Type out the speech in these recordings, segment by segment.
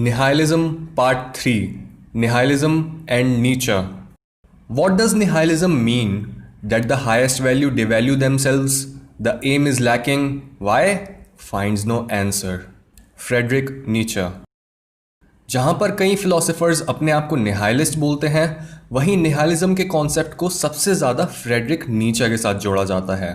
Nihilism Part 3, Nihilism and Nietzsche. What does nihilism mean? That the highest value devalue themselves, the aim is lacking. Why? Finds no answer. Friedrich Nietzsche. जहाँ पर कई philosophers अपने आप को निहाइलिस्ट बोलते हैं, वहीं निहाइलिज्म के कॉन्सेप्ट को सबसे ज़्यादा फ्रेडरिक नीचा के साथ जोड़ा जाता है.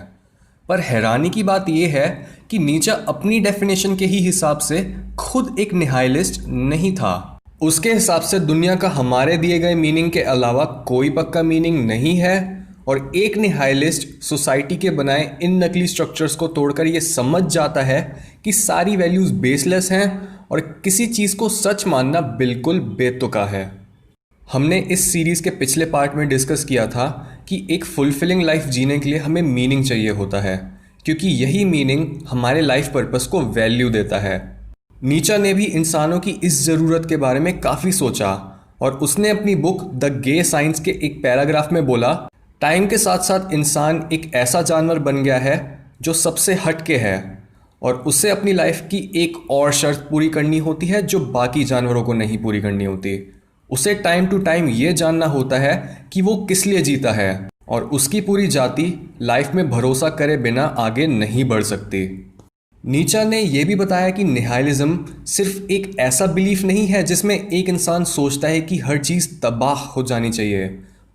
पर हैरानी की बात यह है कि नीचा अपनी डेफिनेशन के ही हिसाब से खुद एक निहाइलिस्ट नहीं था. उसके हिसाब से दुनिया का हमारे दिए गए मीनिंग के अलावा कोई पक्का मीनिंग नहीं है, और एक निहाइलिस्ट सोसाइटी के बनाए इन नकली स्ट्रक्चर्स को तोड़कर ये समझ जाता है कि सारी वैल्यूज़ बेसलेस हैं और किसी चीज़ को सच मानना बिल्कुल बेतुका है. हमने इस सीरीज़ के पिछले पार्ट में डिस्कस किया था कि एक फुलफिलिंग लाइफ जीने के लिए हमें मीनिंग चाहिए होता है, क्योंकि यही मीनिंग हमारे लाइफ पर्पस को वैल्यू देता है. नीचा ने भी इंसानों की इस ज़रूरत के बारे में काफ़ी सोचा, और उसने अपनी बुक द गे साइंस के एक पैराग्राफ में बोला, टाइम के साथ साथ इंसान एक ऐसा जानवर बन गया है जो सबसे हटके है, और उसे अपनी लाइफ की एक और शर्त पूरी करनी होती है जो बाकी जानवरों को नहीं पूरी करनी होती. उसे टाइम टू टाइम ये जानना होता है कि वो किस लिए जीता है, और उसकी पूरी जाति लाइफ में भरोसा करे बिना आगे नहीं बढ़ सकती. नीचा ने यह भी बताया कि निहाइलिज्म सिर्फ एक ऐसा बिलीफ नहीं है जिसमें एक इंसान सोचता है कि हर चीज़ तबाह हो जानी चाहिए,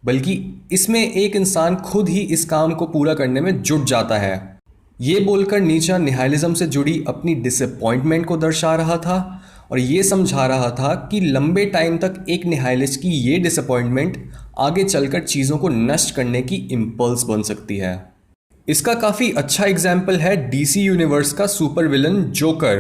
बल्कि इसमें एक इंसान खुद ही इस काम को पूरा करने में जुट जाता है. ये बोलकर नीचा निहाइलिज्म से जुड़ी अपनी डिसअपॉइंटमेंट को दर्शा रहा था, और ये समझा रहा था कि लंबे टाइम तक एक निहाइलिस्ट की ये डिसअपॉइंटमेंट आगे चलकर चीज़ों को नष्ट करने की इम्पल्स बन सकती है. इसका काफ़ी अच्छा एग्जाम्पल है डीसी यूनिवर्स का सुपर विलन जोकर,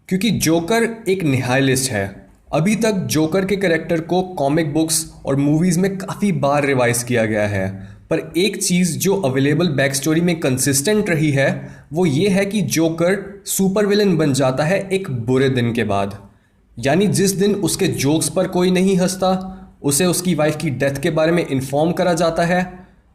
क्योंकि जोकर एक निहाइलिस्ट है. अभी तक जोकर के कैरेक्टर को कॉमिक बुक्स और मूवीज़ में काफ़ी बार रिवाइज किया गया है, पर एक चीज़ जो अवेलेबल बैक स्टोरी में कंसिस्टेंट रही है वो ये है कि जोकर सुपर विलन बन जाता है एक बुरे दिन के बाद. यानी जिस दिन उसके जोक्स पर कोई नहीं हंसता, उसे उसकी वाइफ की डेथ के बारे में इन्फॉर्म करा जाता है,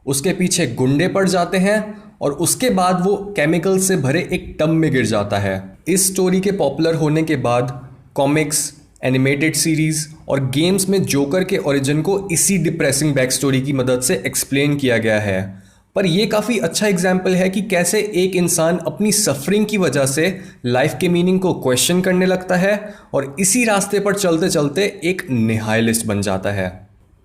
उसके पीछे गुंडे पड़ जाते हैं, और उसके बाद वो केमिकल से भरे एक टब में गिर जाता है. इस स्टोरी के पॉपुलर होने के बाद कॉमिक्स, एनिमेटेड सीरीज़ और गेम्स में जोकर के ओरिजिन को इसी डिप्रेसिंग बैक स्टोरी की मदद से एक्सप्लेन किया गया है. पर यह काफ़ी अच्छा एग्जाम्पल है कि कैसे एक इंसान अपनी सफरिंग की वजह से लाइफ के मीनिंग को क्वेश्चन करने लगता है, और इसी रास्ते पर चलते चलते एक निहाइलिस्ट बन जाता है.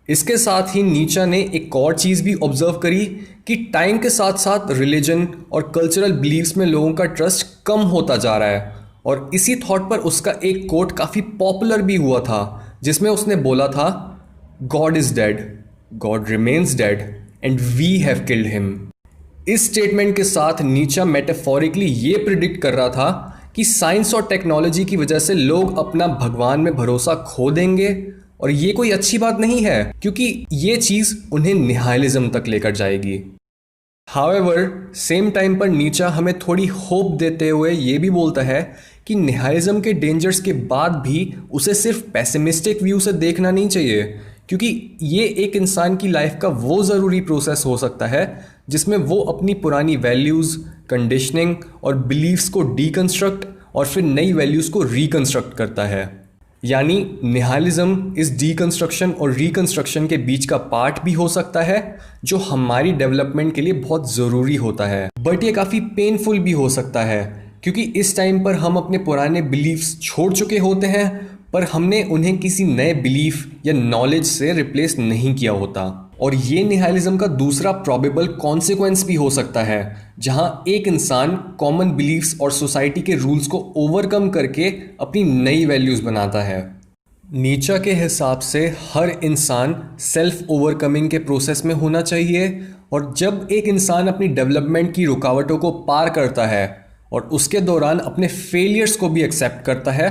इसके साथ ही नीचा ने एक और चीज़ भी ऑब्जर्व करी कि टाइम के साथ साथ रिलीजन और कल्चरल बिलीव्स में लोगों का ट्रस्ट कम होता जा रहा है. और इसी थॉट पर उसका एक कोट काफ़ी पॉपुलर भी हुआ था, जिसमें उसने बोला था, God is dead, God remains dead and we have killed him. इस स्टेटमेंट के साथ नीचा मेटाफोरिकली ये प्रिडिक्ट कर रहा था कि साइंस और टेक्नोलॉजी की वजह से लोग अपना भगवान में भरोसा खो देंगे, और ये कोई अच्छी बात नहीं है, क्योंकि ये चीज़ उन्हें निहाइलिज्म तक लेकर जाएगी. हाउएवर सेम टाइम पर नीचा हमें थोड़ी होप देते हुए ये भी बोलता है कि निहाइलिज्म के डेंजर्स के बाद भी उसे सिर्फ पेसिमिस्टिक व्यू से देखना नहीं चाहिए, क्योंकि ये एक इंसान की लाइफ का वो ज़रूरी प्रोसेस हो सकता है जिसमें वो अपनी पुरानी वैल्यूज़, कंडीशनिंग और बिलीव्स को डीकंस्ट्रक्ट और फिर नई वैल्यूज़ को रिकंस्ट्रक्ट करता है. यानी निहाइलिज्म इस डीकंस्ट्रक्शन और रिकंस्ट्रक्शन के बीच का पार्ट भी हो सकता है, जो हमारी डेवलपमेंट के लिए बहुत ज़रूरी होता है. बट ये काफ़ी पेनफुल भी हो सकता है, क्योंकि इस टाइम पर हम अपने पुराने बिलीव्स छोड़ चुके होते हैं, पर हमने उन्हें किसी नए बिलीफ या नॉलेज से रिप्लेस नहीं किया होता. और ये निहाइलिज्म का दूसरा प्रॉबेबल कॉन्सिक्वेंस भी हो सकता है, जहां एक इंसान कॉमन बिलीफ्स और सोसाइटी के रूल्स को ओवरकम करके अपनी नई वैल्यूज़ बनाता है. नीचा के हिसाब से हर इंसान सेल्फ ओवरकमिंग के प्रोसेस में होना चाहिए, और जब एक इंसान अपनी डेवलपमेंट की रुकावटों को पार करता है और उसके दौरान अपने फेलियर्स को भी एक्सेप्ट करता है,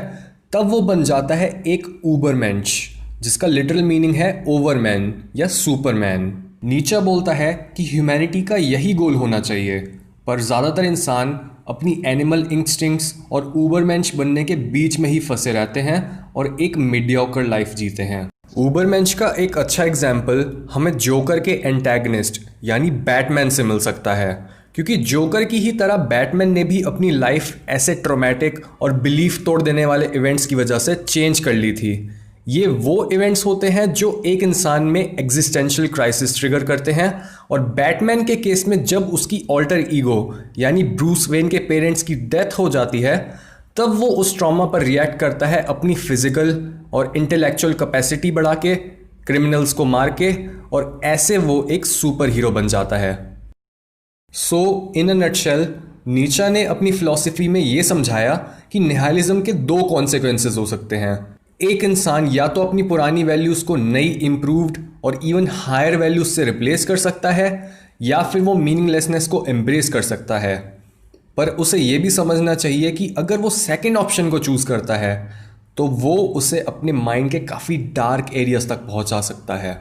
तब वो बन जाता है एक ऊबरमेंश, जिसका लिटरल मीनिंग है ओवरमैन या सुपरमैन. नीचा बोलता है कि ह्यूमैनिटी का यही गोल होना चाहिए, पर ज़्यादातर इंसान अपनी एनिमल इंस्टिंक्ट्स और ऊबरमेंश बनने के बीच में ही फंसे रहते हैं और एक मीडियोकर लाइफ जीते हैं. ऊबरमेंश का एक अच्छा एग्जाम्पल हमें जोकर के एंटैगनिस्ट यानी बैटमैन से मिल सकता है, क्योंकि जोकर की ही तरह बैटमैन ने भी अपनी लाइफ ऐसे ट्रोमैटिक और बिलीफ तोड़ देने वाले इवेंट्स की वजह से चेंज कर ली थी। ये वो इवेंट्स होते हैं जो एक इंसान में एग्जिस्टेंशियल क्राइसिस ट्रिगर करते हैं, और बैटमैन के केस में जब उसकी ऑल्टर ईगो यानी ब्रूस वेन के पेरेंट्स की डेथ हो जाती है, तब वो उस ट्रॉमा पर रिएक्ट करता है अपनी फिजिकल और इंटेलेक्चुअल कैपेसिटी बढ़ा के, क्रिमिनल्स को मार के, और ऐसे वो एक सुपर हीरो बन जाता है। सो इन अ नटशेल, नीचा ने अपनी फिलॉसफी में ये समझाया कि निहाइलिज्म के दो कॉन्सिक्वेंसेस हो सकते हैं। एक इंसान या तो अपनी पुरानी वैल्यूज़ को नई इम्प्रूव्ड और इवन हायर वैल्यूज से रिप्लेस कर सकता है, या फिर वो मीनिंगलेसनेस को एम्ब्रेस कर सकता है। पर उसे ये भी समझना चाहिए कि अगर वो सेकंड ऑप्शन को चूज़ करता है तो वो उसे अपने माइंड के काफ़ी डार्क एरियाज तक पहुंचा सकता है।